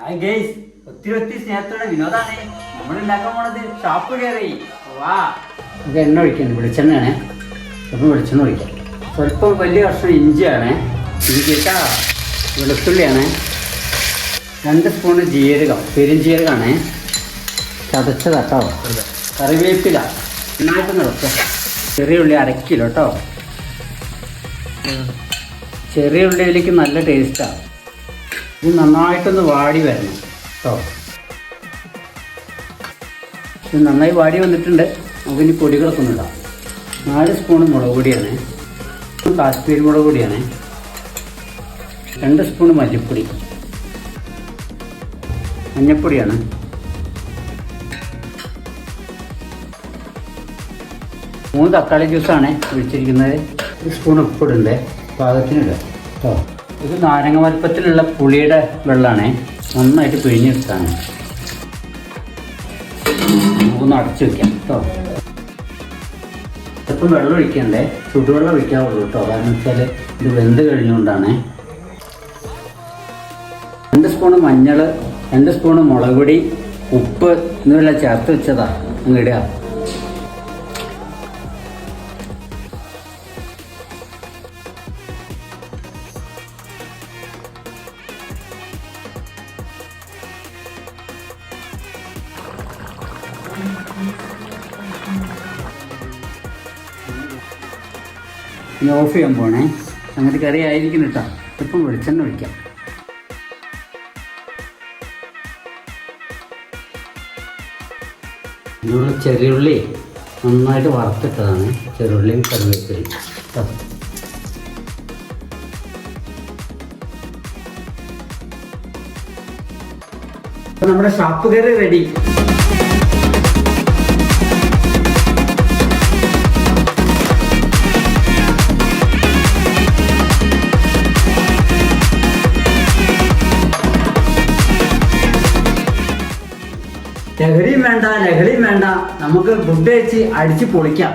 Hi guys, ഒത്തിരി സ്നേഹത്തോടെ വിനോദാണ് നമ്മൾ ഉണ്ടാക്കാൻ പോണത്. ഷാപ്പ് കയറി വാ. നമുക്ക് എണ്ണ ഒഴിക്കണം, വെളിച്ചെണ്ണയാണ്. അപ്പം വെളിച്ചെണ്ണ ഒഴിക്കാം. സ്വല്പം വലിയ കഷ്ണം ഇഞ്ചിയാണ്, ഇഞ്ചിട്ടാ വെളുത്തുള്ളിയാണ്, 2 സ്പൂണ് ജീരകം, പെരുംജീരകമാണ്, ചതച്ചതാട്ടോ. കറിവേപ്പില നന്നായിട്ട് നിറക്കാം. ചെറിയ ഉള്ളി 1/2 കിലോ കേട്ടോ. ചെറിയ ഉള്ളിയിലേക്ക് നല്ല ടേസ്റ്റാണ്. ഇത് നന്നായിട്ടൊന്ന് വാടി വരണം കേട്ടോ. ഇത് നന്നായി വാടി വന്നിട്ടുണ്ട്. നമുക്കിനി പൊടികളൊക്കെ ഒന്ന് ഇടാം. 4 സ്പൂണ് മുളക് പൊടിയാണ്, കാശ്മീരി മുളക് പൊടിയാണ്, 2 സ്പൂണ് മല്ലിപ്പൊടി, മഞ്ഞൾപ്പൊടിയാണ്, 3 തക്കാളി ജ്യൂസാണ് ഒഴിച്ചിരിക്കുന്നത്. 1 സ്പൂൺ ഉപ്പിടുണ്ട്, പാകത്തിനിടുക കേട്ടോ. ഇത് നാരങ്ങ വലുപ്പത്തിലുള്ള പുളിയുടെ വെള്ളമാണ്, നന്നായിട്ട് പിഴിഞ്ഞെടുത്താണ്. നമുക്കൊന്ന് അടച്ചു വെക്കാം കേട്ടോ. ചിലപ്പം വെള്ളം ഒഴിക്കണ്ടേ, ചുടുവെള്ളം ഒഴിക്കാറുള്ളൂ കേട്ടോ. കാരണം വെച്ചാൽ ഇത് വെന്ത് കഴിഞ്ഞുകൊണ്ടാണ്. 2 സ്പൂണ് മഞ്ഞൾ, 2 സ്പൂണ് മുളക് പൊടി, ഉപ്പ് എന്നിവയെല്ലാം ചേർത്ത് വെച്ചതാണ്. അങ്ങ് ഇടുക. ഇനി ഓഫ് ചെയ്യാൻ പോണേ. അങ്ങനെ കറി ആയിരിക്കും കേട്ടോ. ഇപ്പം വെളിച്ചെണ്ണ ഒഴിക്കാം. ഇതിനുള്ള ചെറിയുള്ളി നന്നായിട്ട് വറുത്തിട്ടതാണ്. ചെറിയുള്ളിയും കറിവേപ്പിലയും കേട്ടോ. അപ്പം നമ്മുടെ ഷാപ്പ് കറി റെഡി. ലഹരിയും വേണ്ട, നമുക്ക് ഫുഡ് കഴിച്ച് അടിച്ച് പൊളിക്കാം.